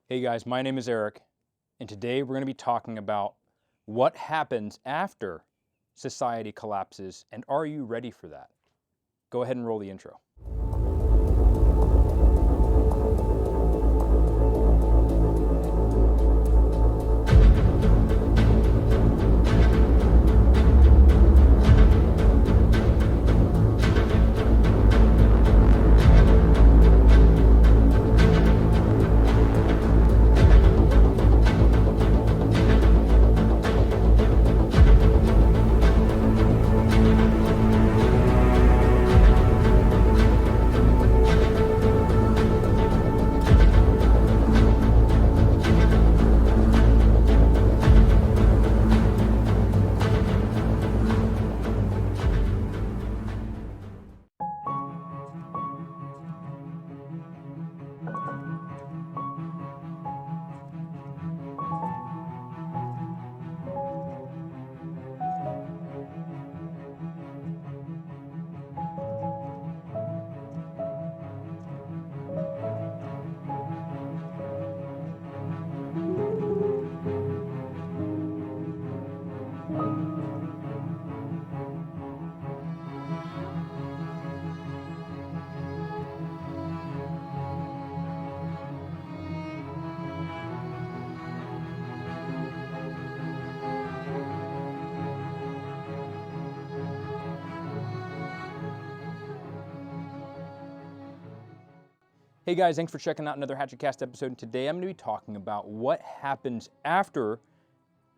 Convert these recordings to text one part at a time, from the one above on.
Hey guys, my name is Eric, and today we're going to be talking about what happens after society collapses, and are you ready for that? Go ahead and roll the intro. Hey guys, thanks for checking out another Hatchet Cast episode. And today I'm going to be talking about what happens after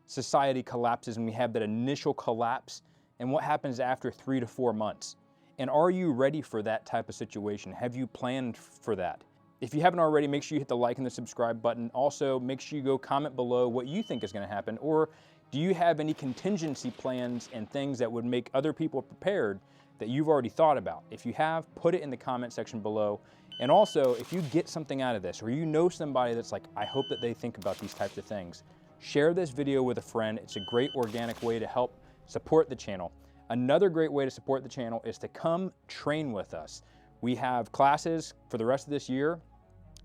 society collapses and we have that initial collapse, and what happens after 3 to 4 months. And are you ready for that type of situation? Have you planned for that? If you haven't already, make sure you hit the like and the subscribe button. Also, make sure you go comment below what you think is going to happen, or do you have any contingency plans and things that would make other people prepared that you've already thought about? If you have, put it in the comment section below. And also, if you get something out of this, or you know somebody that's like, I hope that they think about these types of things, share this video with a friend. It's a great organic way to help support the channel. Another great way to support the channel is to come train with us. We have classes for the rest of this year.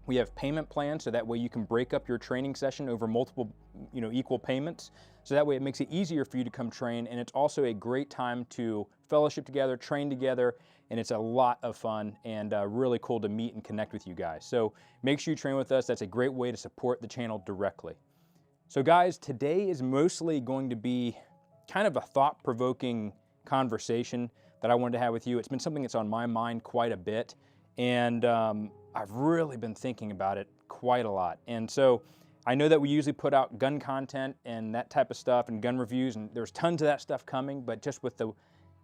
We have payment plans, so that way you can break up your training session over multiple, equal payments. So that way it makes it easier for you to come train, and it's also a great time to fellowship together, train together, and it's a lot of fun and really cool to meet and connect with you guys. So make sure you train with us. That's a great way to support the channel directly. So guys, today is mostly going to be kind of a thought-provoking conversation that I wanted to have with you. It's been something that's on my mind quite a bit, and I've really been thinking about it quite a lot. And so I know that we usually put out gun content and that type of stuff and gun reviews, and there's tons of that stuff coming, but just with the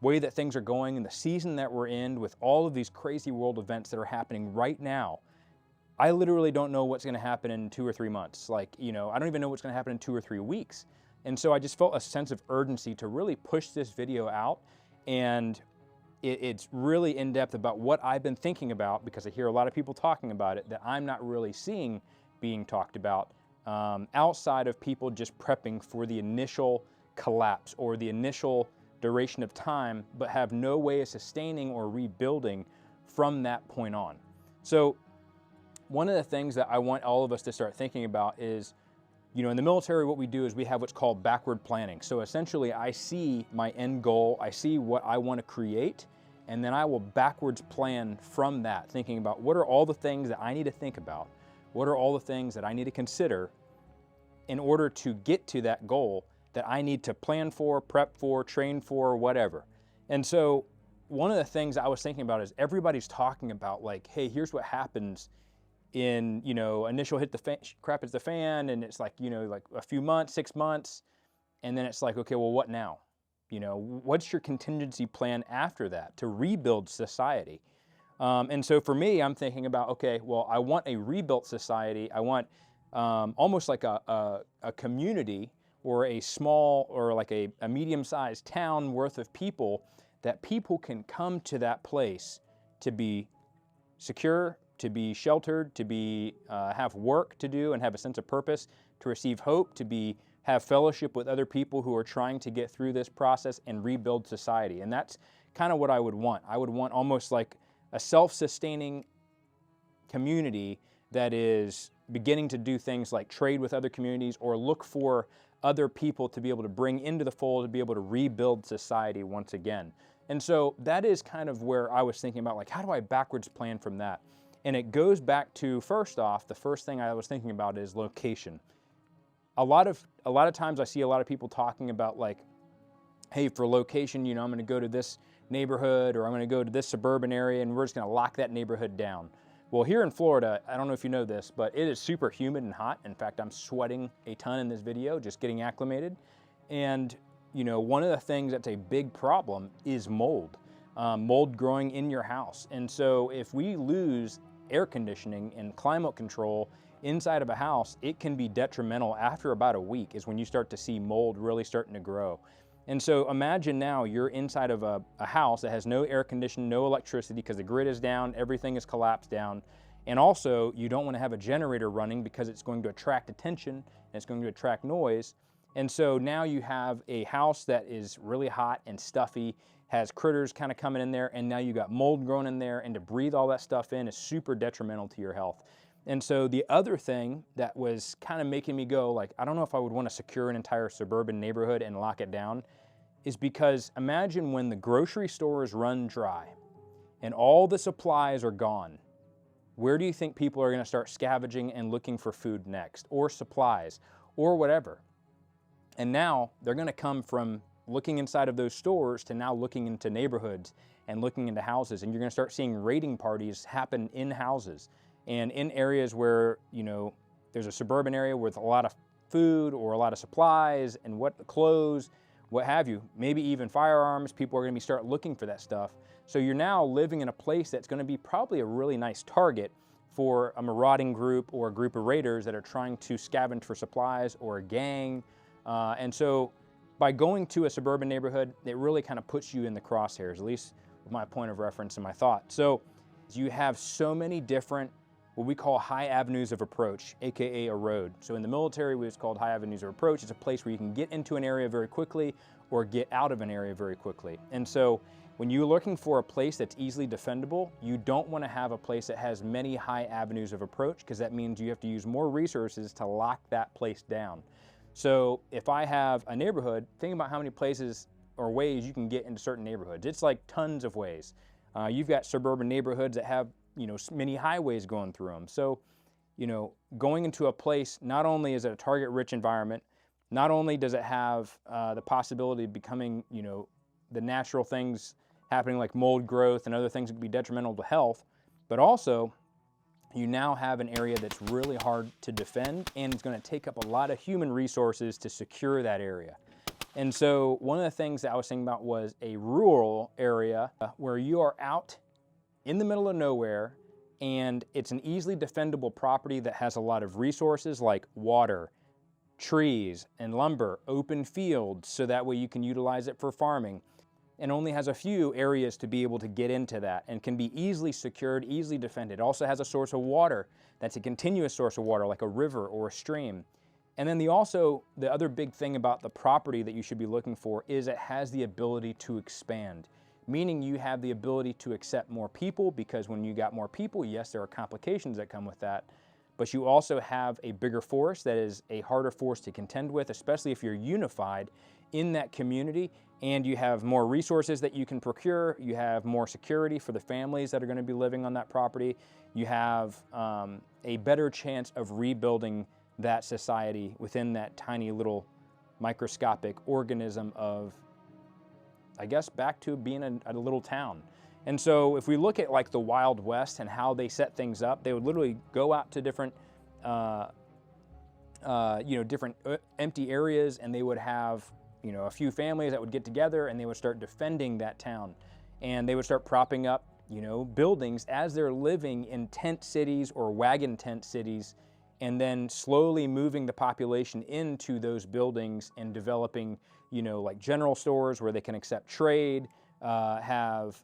way that things are going and the season that we're in with all of these crazy world events that are happening right now, I literally don't know what's going to happen in 2 or 3 months. I don't even know what's going to happen in 2 or 3 weeks. And so I just felt a sense of urgency to really push this video out, and it's really in depth about what I've been thinking about, because I hear a lot of people talking about it that I'm not really seeing being talked about outside of people just prepping for the initial collapse or the initial duration of time, but have no way of sustaining or rebuilding from that point on. So one of the things that I want all of us to start thinking about is, in the military, what we do is we have what's called backward planning. So essentially, I see my end goal, I see what I want to create, and then I will backwards plan from that, thinking about what are all the things that I need to think about, what are all the things that I need to consider in order to get to that goal that I need to plan for, prep for, train for, whatever. And so one of the things I was thinking about is everybody's talking about, like, hey, here's what happens in, initial crap hits the fan, and it's like, like a few months, 6 months, and then it's like, okay, well, what now? What's your contingency plan after that to rebuild society? And so for me, I'm thinking about, okay, well, I want a rebuilt society. I want almost like a community, or a small, or like a medium-sized town worth of people, that people can come to that place to be secure, to be sheltered, to be have work to do and have a sense of purpose, to receive hope, to have fellowship with other people who are trying to get through this process and rebuild society. And that's kind of what I would want. I would want almost like a self-sustaining community that is beginning to do things like trade with other communities or look for other people to be able to bring into the fold to be able to rebuild society once again. And so that is kind of where I was thinking about, like, how do I backwards plan from that? And it goes back to, first off, the first thing I was thinking about is location. A lot of times I see a lot of people talking about, like, hey, for location, you know, I'm going to go to this neighborhood or I'm going to go to this suburban area and we're just going to lock that neighborhood down. Well, here in Florida, I don't know if you know this, but it is super humid and hot. In fact, I'm sweating a ton in this video, just getting acclimated. And, you know, one of the things that's a big problem is mold, mold growing in your house. And so if we lose air conditioning and climate control inside of a house, it can be detrimental after about a week is when you start to see mold really starting to grow. And so imagine now you're inside of a house that has no air conditioning, no electricity because the grid is down, everything is collapsed down. And also you don't want to have a generator running because it's going to attract attention and it's going to attract noise. And so now you have a house that is really hot and stuffy, has critters kind of coming in there, and now you got mold growing in there, and to breathe all that stuff in is super detrimental to your health. And so the other thing that was kind of making me go, like, I don't know if I would want to secure an entire suburban neighborhood and lock it down, is because imagine when the grocery stores run dry and all the supplies are gone, where do you think people are going to start scavenging and looking for food next, or supplies, or whatever? And now they're going to come from looking inside of those stores to now looking into neighborhoods and looking into houses, and you're going to start seeing raiding parties happen in houses and in areas where, you know, there's a suburban area with a lot of food or a lot of supplies and clothes, what have you, maybe even firearms. People are going to start looking for that stuff. So you're now living in a place that's going to be probably a really nice target for a marauding group or a group of raiders that are trying to scavenge for supplies, or a gang. And so by going to a suburban neighborhood, it really kind of puts you in the crosshairs, at least with my point of reference and my thought. So you have so many different, what we call high avenues of approach, AKA a road. So in the military, it's called high avenues of approach. It's a place where you can get into an area very quickly or get out of an area very quickly. And so when you're looking for a place that's easily defendable, you don't want to have a place that has many high avenues of approach, because that means you have to use more resources to lock that place down. So if I have a neighborhood, think about how many places or ways you can get into certain neighborhoods. It's like tons of ways. You've got suburban neighborhoods that have, you know, many highways going through them. So, you know, going into a place, not only is it a target-rich environment, not only does it have the possibility of becoming, you know, the natural things happening like mold growth and other things that could be detrimental to health, but also you now have an area that's really hard to defend, and it's going to take up a lot of human resources to secure that area. And so one of the things that I was thinking about was a rural area where you are out in the middle of nowhere, and it's an easily defendable property that has a lot of resources like water, trees, and lumber, open fields, so that way you can utilize it for farming, and only has a few areas to be able to get into that and can be easily secured, easily defended. It also has a source of water that's a continuous source of water, like a river or a stream. And then the other big thing about the property that you should be looking for is it has the ability to expand, meaning you have the ability to accept more people, because when you got more people, yes, there are complications that come with that, but you also have a bigger force that is a harder force to contend with, especially if you're unified in that community, and you have more resources that you can procure, you have more security for the families that are going to be living on that property, you have a better chance of rebuilding that society within that tiny little microscopic organism of, I guess, back to being a little town. And so if we look at like the Wild West and how they set things up, they would literally go out to different different empty areas, and they would have, you know, a few families that would get together and they would start defending that town, and they would start propping up, you know, buildings as they're living in tent cities or wagon tent cities, and then slowly moving the population into those buildings and developing, you know, like general stores where they can accept trade, have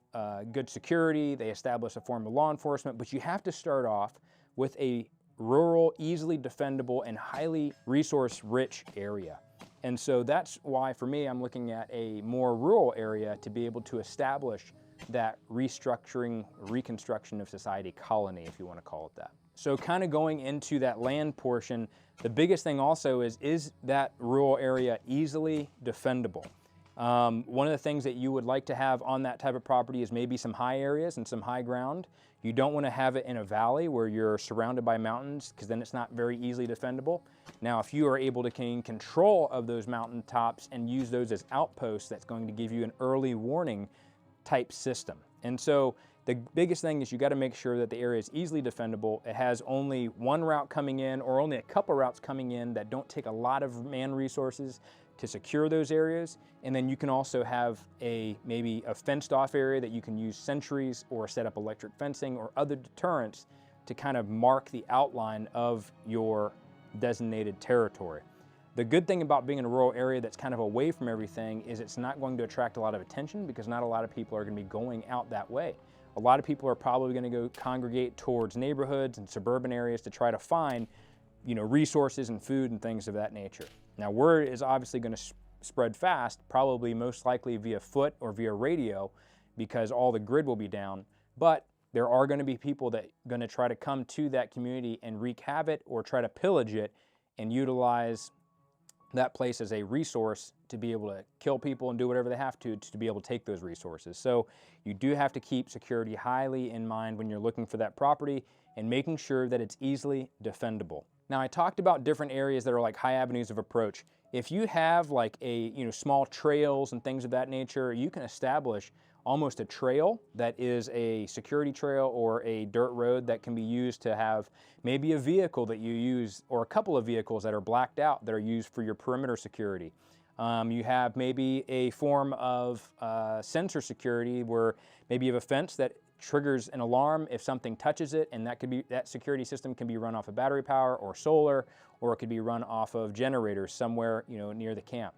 good security. They establish a form of law enforcement, but you have to start off with a rural, easily defendable, and highly resource-rich area. And so that's why, for me, I'm looking at a more rural area to be able to establish that restructuring, reconstruction of society colony, if you want to call it that. So kind of going into that land portion, the biggest thing also is that rural area easily defendable? One of the things that you would like to have on that type of property is maybe some high areas and some high ground. You don't want to have it in a valley where you're surrounded by mountains, because then it's not very easily defendable. Now, if you are able to gain control of those mountain tops and use those as outposts, that's going to give you an early warning type system. And so the biggest thing is you got to make sure that the area is easily defendable. It has only one route coming in, or only a couple routes coming in that don't take a lot of man resources to secure those areas. And then you can also have maybe a fenced off area that you can use sentries or set up electric fencing or other deterrents to kind of mark the outline of your designated territory. The good thing about being in a rural area that's kind of away from everything is it's not going to attract a lot of attention, because not a lot of people are going to be going out that way. A lot of people are probably going to go congregate towards neighborhoods and suburban areas to try to find, resources and food and things of that nature. Now, word is obviously going to spread fast, probably most likely via foot or via radio, because all the grid will be down. But there are going to be people that are going to try to come to that community and wreak havoc or try to pillage it and utilize that place as a resource to be able to kill people and do whatever they have to be able to take those resources. So you do have to keep security highly in mind when you're looking for that property and making sure that it's easily defendable. Now, I talked about different areas that are like high avenues of approach. If you have like small trails and things of that nature, you can establish almost a trail that is a security trail or a dirt road that can be used to have maybe a vehicle that you use, or a couple of vehicles that are blacked out that are used for your perimeter security. You have maybe a form of sensor security where maybe you have a fence that triggers an alarm if something touches it, and that security system can be run off of battery power or solar, or it could be run off of generators somewhere near the camp.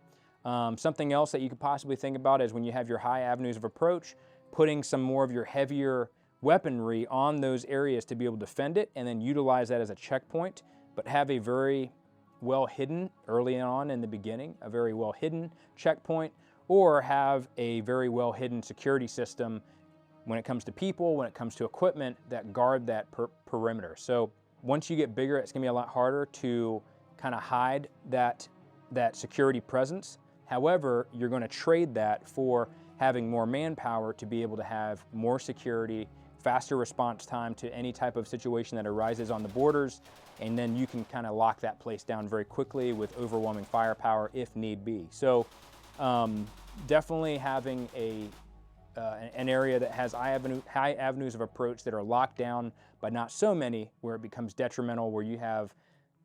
Something else that you could possibly think about is when you have your high avenues of approach, putting some more of your heavier weaponry on those areas to be able to defend it, and then utilize that as a checkpoint, but have a very well hidden, early on in the beginning, a very well hidden checkpoint, or have a very well hidden security system when it comes to people, when it comes to equipment, that guard that perimeter. So once you get bigger, it's gonna be a lot harder to kind of hide that security presence. However, you're going to trade that for having more manpower to be able to have more security, faster response time to any type of situation that arises on the borders, and then you can kind of lock that place down very quickly with overwhelming firepower if need be. So definitely having an area that has high avenues of approach that are locked down, but not so many where it becomes detrimental, where you have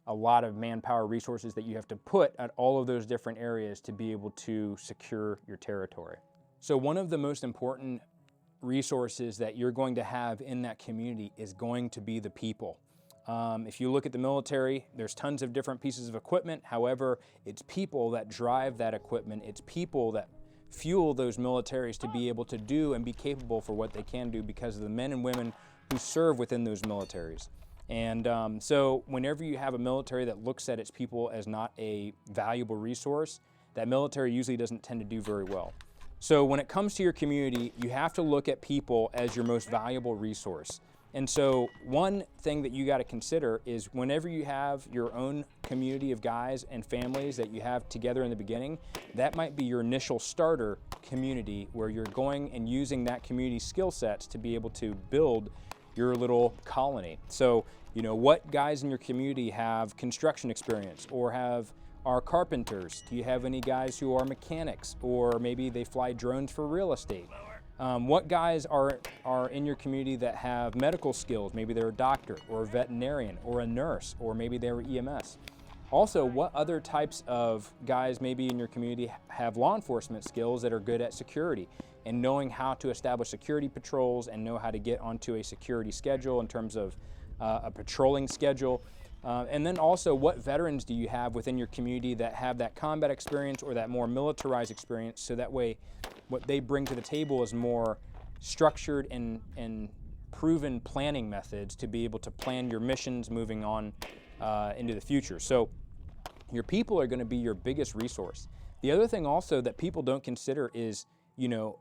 a lot of manpower resources that you have to put at all of those different areas to be able to secure your territory. So one of the most important resources that you're going to have in that community is going to be the people. If you look at the military, there's tons of different pieces of equipment. However, it's people that drive that equipment. It's people that fuel those militaries to be able to do and be capable for what they can do because of the men and women who serve within those militaries. And so whenever you have a military that looks at its people as not a valuable resource, that military usually doesn't tend to do very well. So when it comes to your community, you have to look at people as your most valuable resource. And so one thing that you got to consider is whenever you have your own community of guys and families that you have together in the beginning, that might be your initial starter community where you're going and using that community skill sets to be able to build your little colony. So, what guys in your community have construction experience or are carpenters? Do you have any guys who are mechanics, or maybe they fly drones for real estate? What guys are in your community that have medical skills? Maybe they're a doctor or a veterinarian or a nurse, or maybe they're EMS. Also, what other types of guys maybe in your community have law enforcement skills that are good at security and knowing how to establish security patrols and know how to get onto a security schedule in terms of a patrolling schedule? And then also, what veterans do you have within your community that have that combat experience or that more militarized experience, so that way what they bring to the table is more structured and proven planning methods to be able to plan your missions moving on into the future. So your people are going to be your biggest resource. The other thing also that people don't consider is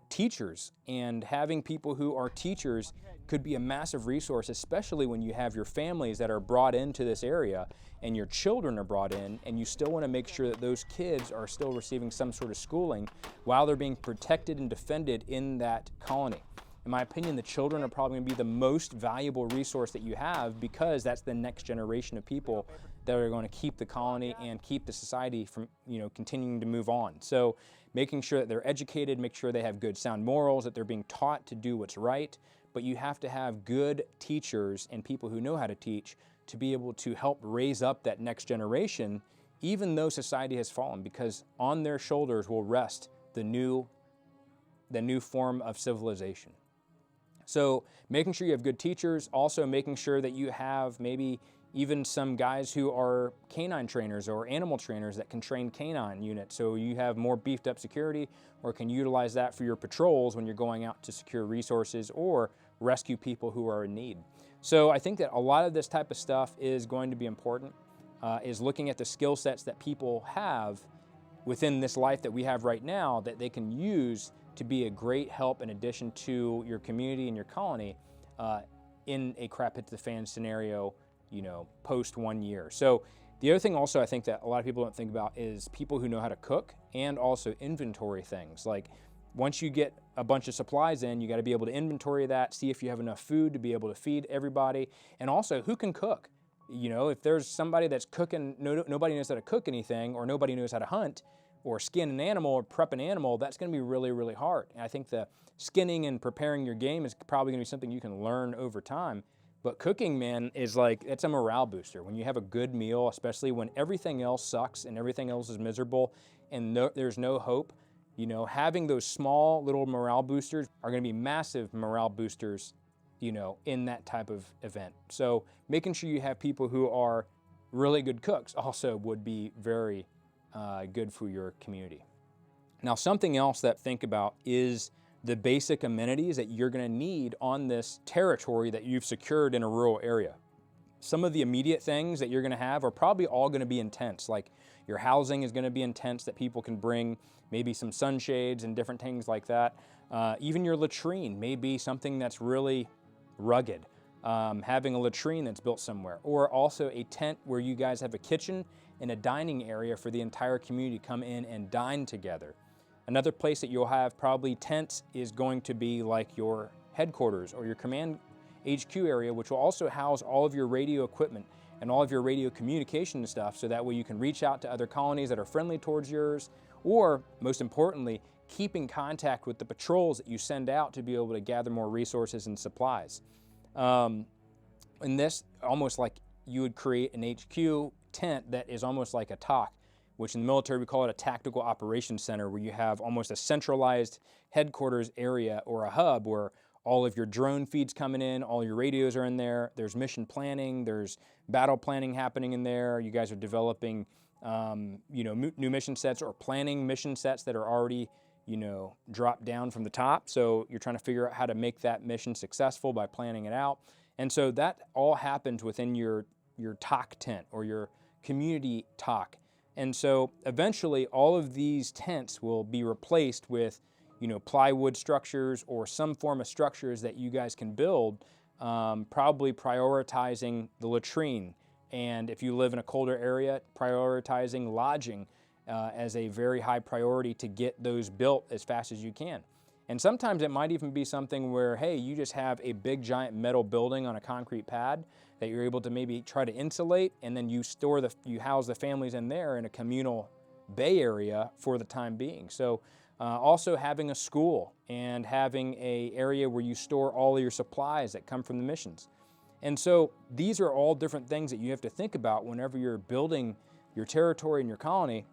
teachers, and having people who are teachers could be a massive resource, especially when you have your families that are brought into this area and your children are brought in, and you still want to make sure that those kids are still receiving some sort of schooling while they're being protected and defended in that colony. In my opinion, the children are probably going to be the most valuable resource that you have, because that's the next generation of people that are going to keep the colony and keep the society from continuing to move on. So making sure that they're educated, make sure they have good sound morals, that they're being taught to do what's right. But you have to have good teachers and people who know how to teach to be able to help raise up that next generation, even though society has fallen, because on their shoulders will rest the new form of civilization. So making sure you have good teachers, also making sure that you have maybe even some guys who are canine trainers or animal trainers that can train canine units, so you have more beefed up security, or can utilize that for your patrols when you're going out to secure resources or rescue people who are in need. So I think that a lot of this type of stuff is going to be important, is looking at the skill sets that people have within this life that we have right now that they can use to be a great help in addition to your community and your colony in a crap hit the fan scenario, post 1 year. So the other thing also I think that a lot of people don't think about is people who know how to cook and also inventory things. Like once you get a bunch of supplies in, you got to be able to inventory that, see if you have enough food to be able to feed everybody, and also who can cook. If there's somebody that's cooking, nobody knows how to cook anything, or nobody knows how to hunt or skin an animal or prep an animal, that's going to be really, really hard. And I think the skinning and preparing your game is probably going to be something you can learn over time. But cooking, man, is like, it's a morale booster. When you have a good meal, especially when everything else sucks and everything else is miserable and there's no hope, having those small little morale boosters are going to be massive morale boosters, in that type of event. So making sure you have people who are really good cooks also would be very good for your community. Now, something else that think about is the basic amenities that you're going to need on this territory that you've secured in a rural area. Some of the immediate things that you're going to have are probably all going to be in tents. Like your housing is going to be in tents that people can bring, maybe some sunshades and different things like that. Even your latrine may be something that's really rugged. Having a latrine that's built somewhere, or also a tent where you guys have a kitchen and a dining area for the entire community to come in and dine together. Another place that you'll have probably tents is going to be like your headquarters or your command HQ area, which will also house all of your radio equipment and all of your radio communication and stuff, so that way you can reach out to other colonies that are friendly towards yours, or most importantly, keep in contact with the patrols that you send out to be able to gather more resources and supplies. And this, almost like you would create an HQ tent that is almost like a TOC, which in the military we call it a tactical operations center, where you have almost a centralized headquarters area or a hub where all of your drone feeds coming in, all your radios are in there, there's mission planning, there's battle planning happening in there, you guys are developing new mission sets or planning mission sets that are already dropped down from the top. So you're trying to figure out how to make that mission successful by planning it out. And so that all happens within your TOC tent or your community TOC. And so eventually all of these tents will be replaced with plywood structures or some form of structures that you guys can build, probably prioritizing the latrine. And if you live in a colder area, prioritizing lodging as a very high priority to get those built as fast as you can. And sometimes it might even be something where, hey, you just have a big giant metal building on a concrete pad that you're able to maybe try to insulate, and then you house the families in there in a communal bay area for the time being. So also having a school and having a area where you store all of your supplies that come from the missions. And so these are all different things that you have to think about whenever you're building your territory and your colony.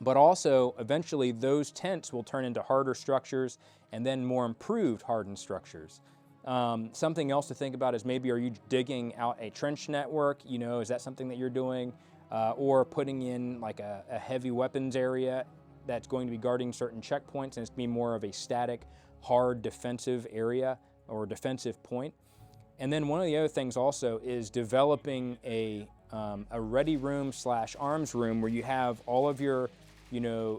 But also, eventually, those tents will turn into harder structures and then more improved hardened structures. Something else to think about is maybe, are you digging out a trench network? Is that something that you're doing? Or putting in like a heavy weapons area that's going to be guarding certain checkpoints, and it's going to be more of a static, hard defensive area or defensive point. And then one of the other things also is developing a ready room / arms room where you have all of your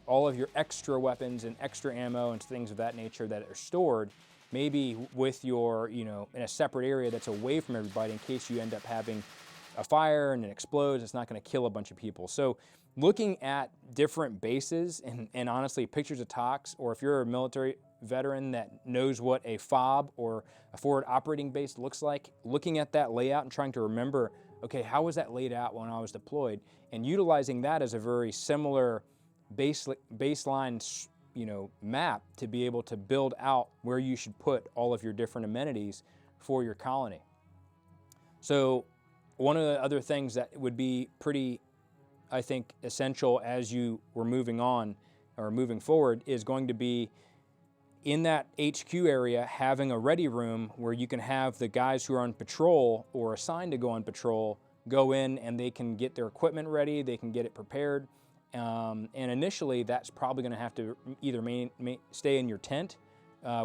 all of your extra weapons and extra ammo and things of that nature that are stored, maybe with your, in a separate area that's away from everybody in case you end up having a fire and it explodes. It's not going to kill a bunch of people. So looking at different bases and honestly pictures of TOCs, or if you're a military veteran that knows what a FOB or a forward operating base looks like, looking at that layout and trying to remember, okay, how was that laid out when I was deployed, and utilizing that as a very similar baseline map to be able to build out where you should put all of your different amenities for your colony. So one of the other things that would be pretty, I think, essential as you were moving on or moving forward is going to be in that HQ area having a ready room where you can have the guys who are on patrol or assigned to go on patrol go in and they can get their equipment ready, they can get it prepared. And initially that's probably going to have to either stay in your tent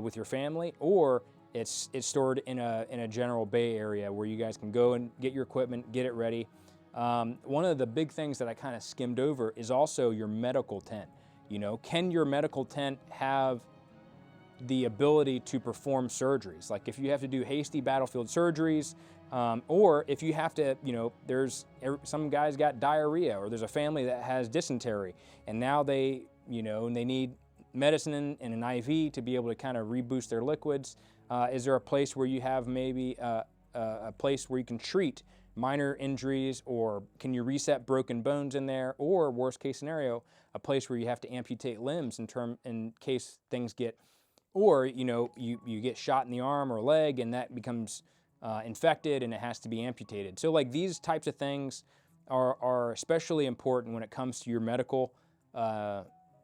with your family, or it's stored in a general bay area where you guys can go and get your equipment, get it ready. One of the big things that I kind of skimmed over is also your medical tent. Can your medical tent have the ability to perform surgeries? Like if you have to do hasty battlefield surgeries, or if you have to, there's some guys got diarrhea, or there's a family that has dysentery, and now they need medicine and an IV to be able to kind of reboost their liquids. Is there a place where you have maybe a place where you can treat minor injuries, or can you reset broken bones in there, or worst case scenario, a place where you have to amputate limbs in case things get, or you get shot in the arm or leg and that becomes infected and it has to be amputated. So like these types of things are especially important when it comes to your medical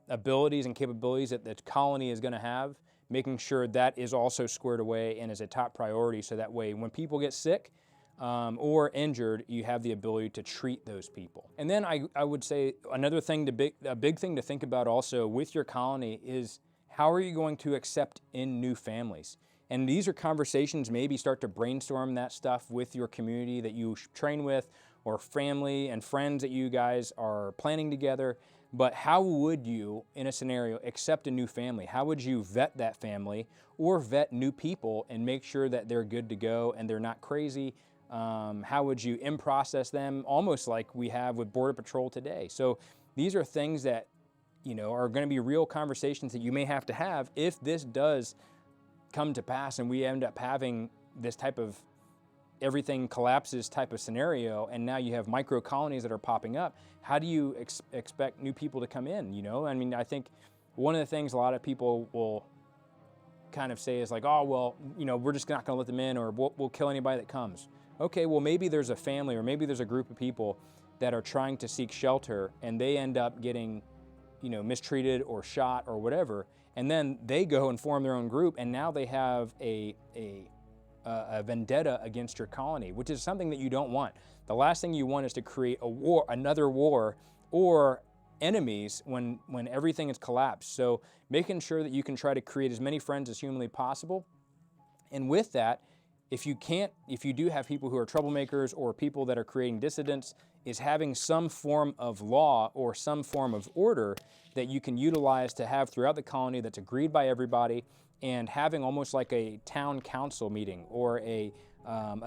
abilities and capabilities that the colony is going to have, making sure that is also squared away and is a top priority, so that way when people get sick or injured, you have the ability to treat those people. And then I would say another thing, a big thing to think about also with your colony is, how are you going to accept in new families? And these are conversations, maybe start to brainstorm that stuff with your community that you train with, or family and friends that you guys are planning together. But how would you, in a scenario, accept a new family? How would you vet that family or vet new people and make sure that they're good to go and they're not crazy? How would you in-process them, almost like we have with Border Patrol today? So these are things that are going to be real conversations that you may have to have if this does come to pass and we end up having this type of everything collapses type of scenario, and now you have micro colonies that are popping up. How do you expect new people to come in? I think one of the things a lot of people will kind of say is like, oh, well, we're just not going to let them in, or we'll kill anybody that comes. Okay, well, maybe there's a family or maybe there's a group of people that are trying to seek shelter and they end up getting mistreated or shot or whatever, and then they go and form their own group, and now they have a vendetta against your colony, which is something that you don't want. The last thing you want is to create a war, another war, or enemies when everything is collapsed. So making sure that you can try to create as many friends as humanly possible. And with that, if you do have people who are troublemakers or people that are creating dissidents, is having some form of law or some form of order that you can utilize to have throughout the colony that's agreed by everybody, and having almost like a town council meeting or a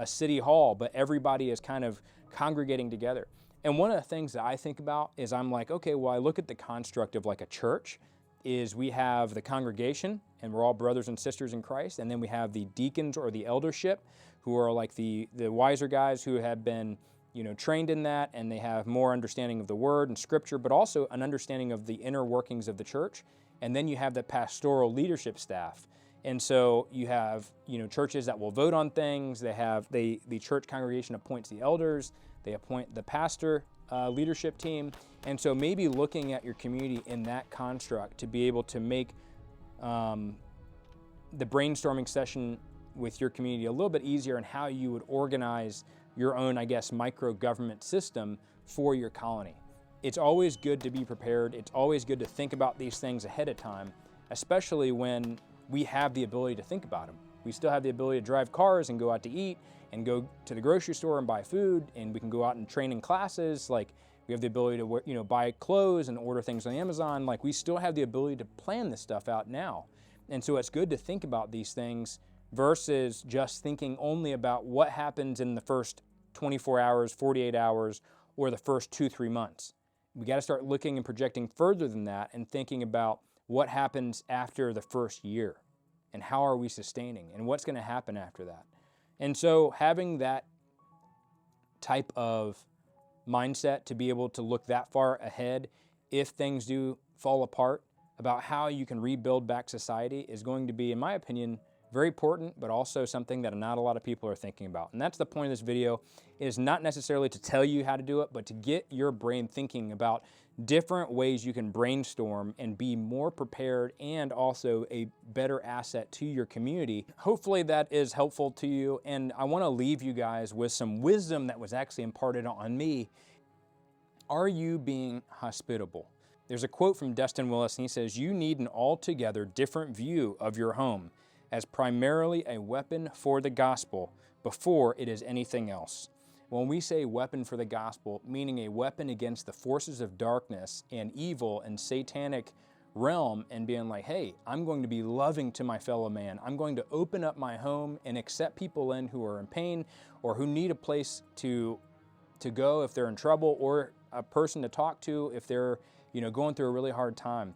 city hall, but everybody is kind of congregating together. And one of the things that I think about is I'm like, okay, well, I look at the construct of like a church, is we have the congregation, and we're all brothers and sisters in Christ, and then we have the deacons or the eldership, who are like the wiser guys who have been trained in that, and they have more understanding of the word and scripture, but also an understanding of the inner workings of the church. And then you have the pastoral leadership staff. And so you have, churches that will vote on things. The church congregation appoints the elders. They appoint the pastor leadership team. And so maybe looking at your community in that construct to be able to make the brainstorming session with your community a little bit easier, and how you would organize your own, micro government system for your colony. It's always good to be prepared. It's always good to think about these things ahead of time, especially when we have the ability to think about them. We still have the ability to drive cars and go out to eat and go to the grocery store and buy food, and we can go out and train in classes. Like, We have the ability to, buy clothes and order things on Amazon. Like, we still have the ability to plan this stuff out now. And so it's good to think about these things versus just thinking only about what happens in the first 24 hours, 48 hours, or the first 2-3 months. We got to start looking and projecting further than that and thinking about what happens after the first year and how are we sustaining and what's going to happen after that. And so having that type of mindset to be able to look that far ahead if things do fall apart about how you can rebuild back society is going to be, in my opinion, very important, but also something that not a lot of people are thinking about. And that's the point of this video. It is not necessarily to tell you how to do it, but to get your brain thinking about different ways you can brainstorm and be more prepared and also a better asset to your community. Hopefully that is helpful to you. And I want to leave you guys with some wisdom that was actually imparted on me. Are you being hospitable? There's a quote from Dustin Willis, and he says, "You need an altogether different view of your home as primarily a weapon for the gospel before it is anything else." When we say weapon for the gospel, meaning a weapon against the forces of darkness and evil and satanic realm, and being like, hey, I'm going to be loving to my fellow man. I'm going to open up my home and accept people in who are in pain or who need a place to go if they're in trouble, or a person to talk to if they're going through a really hard time.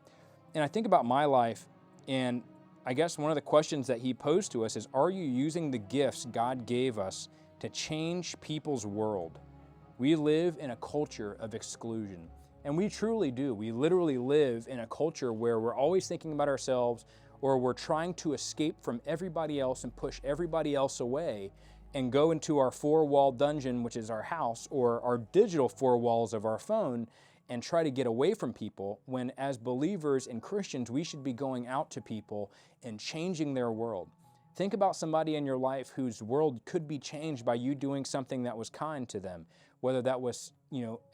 And I think about my life, and I guess one of the questions that he posed to us is, are you using the gifts God gave us to change people's world? We live in a culture of exclusion, and we truly do. We literally live in a culture where we're always thinking about ourselves, or we're trying to escape from everybody else and push everybody else away and go into our four-wall dungeon, which is our house, or our digital four walls of our phone, and try to get away from people, when as believers and Christians, we should be going out to people and changing their world. Think about somebody in your life whose world could be changed by you doing something that was kind to them, whether that was,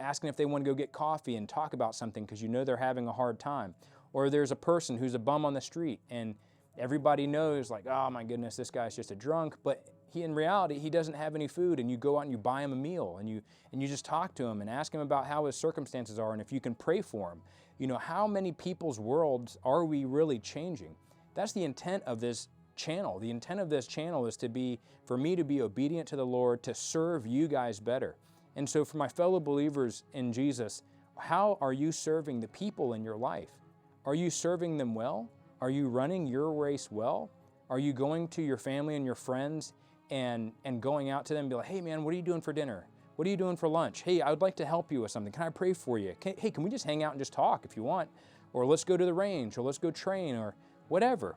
asking if they want to go get coffee and talk about something because they're having a hard time. Or there's a person who's a bum on the street and everybody knows, like, oh my goodness, this guy's just a drunk, but in reality, he doesn't have any food, and you go out and you buy him a meal, and you just talk to him and ask him about how his circumstances are and if you can pray for him. How many people's worlds are we really changing? That's the intent of this channel. The intent of this channel is for me to be obedient to the Lord, to serve you guys better. And so for my fellow believers in Jesus, how are you serving the people in your life? Are you serving them well? Are you running your race well? Are you going to your family and your friends and going out to them and be like, hey man, what are you doing for dinner? What are you doing for lunch? Hey, I would like to help you with something. Can I pray for you? Hey, can we just hang out and just talk if you want? Or let's go to the range, or let's go train, or whatever.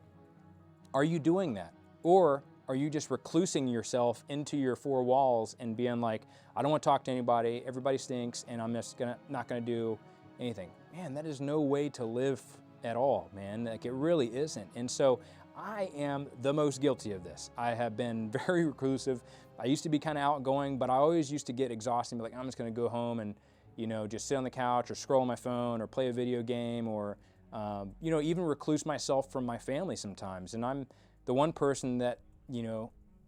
Are you doing that? Or are you just reclusing yourself into your four walls and being like, I don't want to talk to anybody, everybody stinks, and I'm just not gonna do anything? Man, that is no way to live at all, man. Like, it really isn't. And so I am the most guilty of this. I have been very reclusive. I used to be kind of outgoing, but I always used to get exhausted and be like, I'm just gonna go home and, just sit on the couch or scroll on my phone or play a video game, or, even recluse myself from my family sometimes. And I'm the one person that,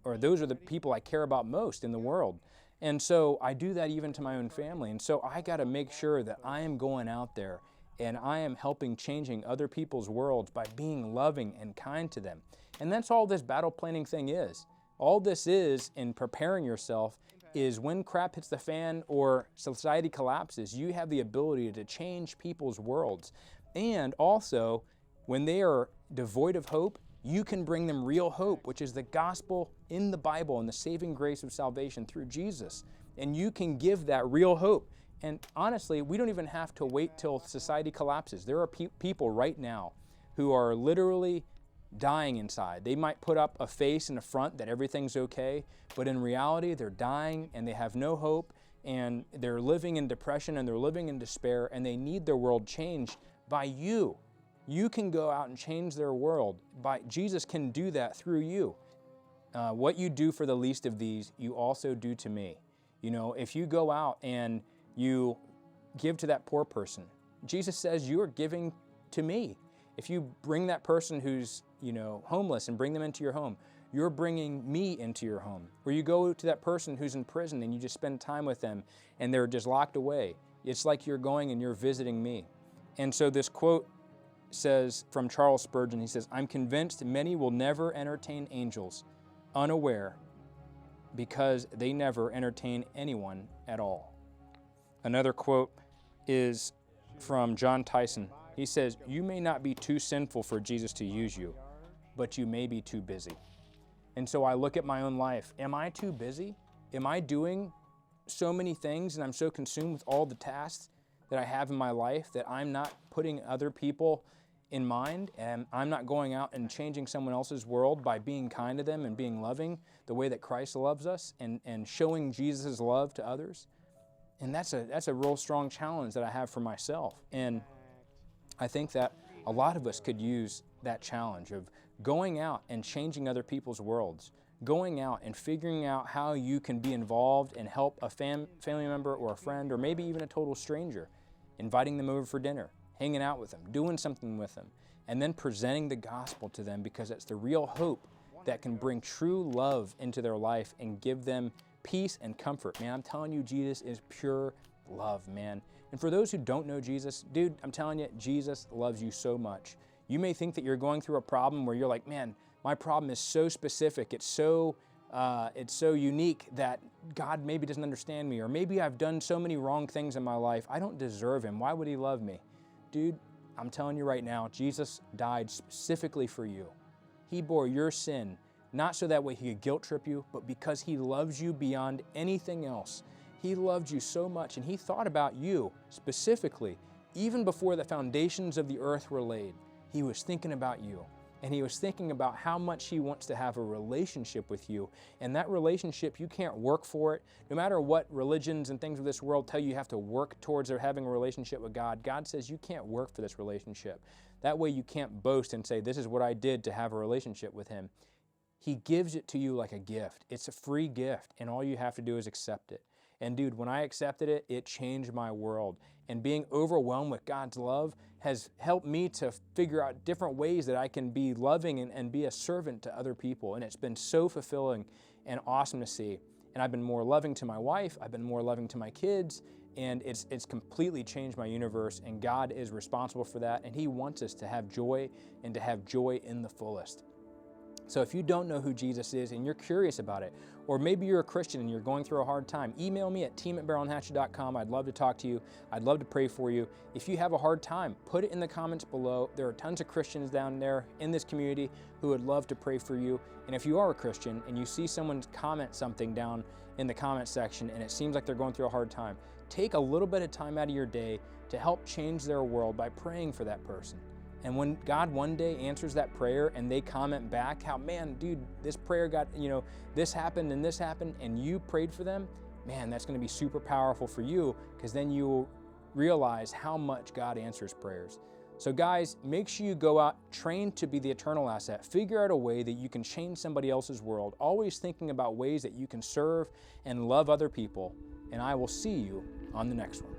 or those are the people I care about most in the world. And so I do that even to my own family. And so I gotta make sure that I am going out there and I am helping changing other people's worlds by being loving and kind to them. And that's all this battle planning thing is. All this is, in preparing yourself, is when crap hits the fan or society collapses, you have the ability to change people's worlds. And also, when they are devoid of hope, you can bring them real hope, which is the gospel in the Bible and the saving grace of salvation through Jesus. And you can give that real hope. And honestly, we don't even have to wait till society collapses. There are people right now who are literally dying inside. They might put up a face and a front that everything's okay, but in reality, they're dying and they have no hope, and they're living in depression and they're living in despair, and they need their world changed by you. You can go out and change their world. Jesus can do that through you. What you do for the least of these, you also do to me. If you go out and you give to that poor person, Jesus says you are giving to me. If you bring that person who's, homeless and bring them into your home, you're bringing me into your home. Or you go to that person who's in prison and you just spend time with them and they're just locked away. It's like you're going and you're visiting me. And so this quote says from Charles Spurgeon, he says, "I'm convinced many will never entertain angels unaware because they never entertain anyone at all." Another quote is from John Tyson. He says, "You may not be too sinful for Jesus to use you, but you may be too busy." And so I look at my own life. Am I too busy? Am I doing so many things and I'm so consumed with all the tasks that I have in my life that I'm not putting other people in mind, and I'm not going out and changing someone else's world by being kind to them and being loving the way that Christ loves us and showing Jesus' love to others? And that's a real strong challenge that I have for myself. And I think that a lot of us could use that challenge of going out and changing other people's worlds, going out and figuring out how you can be involved and help a family member or a friend or maybe even a total stranger, inviting them over for dinner, hanging out with them, doing something with them, and then presenting the gospel to them, because it's the real hope that can bring true love into their life and give them peace and comfort. Man, I'm telling you, Jesus is pure love, man. And for those who don't know Jesus, dude, I'm telling you, Jesus loves you so much. You may think that you're going through a problem where you're like, man, my problem is so specific, it's so unique that God maybe doesn't understand me, or maybe I've done so many wrong things in my life, I don't deserve Him. Why would He love me? Dude, I'm telling you right now, Jesus died specifically for you. He bore your sin, not so that way He could guilt trip you, but because He loves you beyond anything else. He loved you so much, and He thought about you specifically. Even before the foundations of the earth were laid, He was thinking about you. And He was thinking about how much He wants to have a relationship with you. And that relationship, you can't work for it. No matter what religions and things of this world tell you have to work towards having a relationship with God, God says you can't work for this relationship. That way you can't boast and say, this is what I did to have a relationship with Him. He gives it to you like a gift. It's a free gift, and all you have to do is accept it. And dude, when I accepted it, it changed my world. And being overwhelmed with God's love has helped me to figure out different ways that I can be loving and be a servant to other people. And it's been so fulfilling and awesome to see. And I've been more loving to my wife, I've been more loving to my kids, and it's completely changed my universe, and God is responsible for that, and He wants us to have joy and to have joy in the fullest. So if you don't know who Jesus is and you're curious about it, or maybe you're a Christian and you're going through a hard time, email me at team@barrelhatchet.com. I'd love to talk to you. I'd love to pray for you. If you have a hard time, put it in the comments below. There are tons of Christians down there in this community who would love to pray for you. And if you are a Christian and you see someone comment something down in the comment section and it seems like they're going through a hard time, take a little bit of time out of your day to help change their world by praying for that person. And when God one day answers that prayer and they comment back how, man, dude, this prayer got, this happened, and you prayed for them, man, that's going to be super powerful for you, because then you will realize how much God answers prayers. So guys, make sure you go out, train to be the eternal asset, figure out a way that you can change somebody else's world, always thinking about ways that you can serve and love other people, and I will see you on the next one.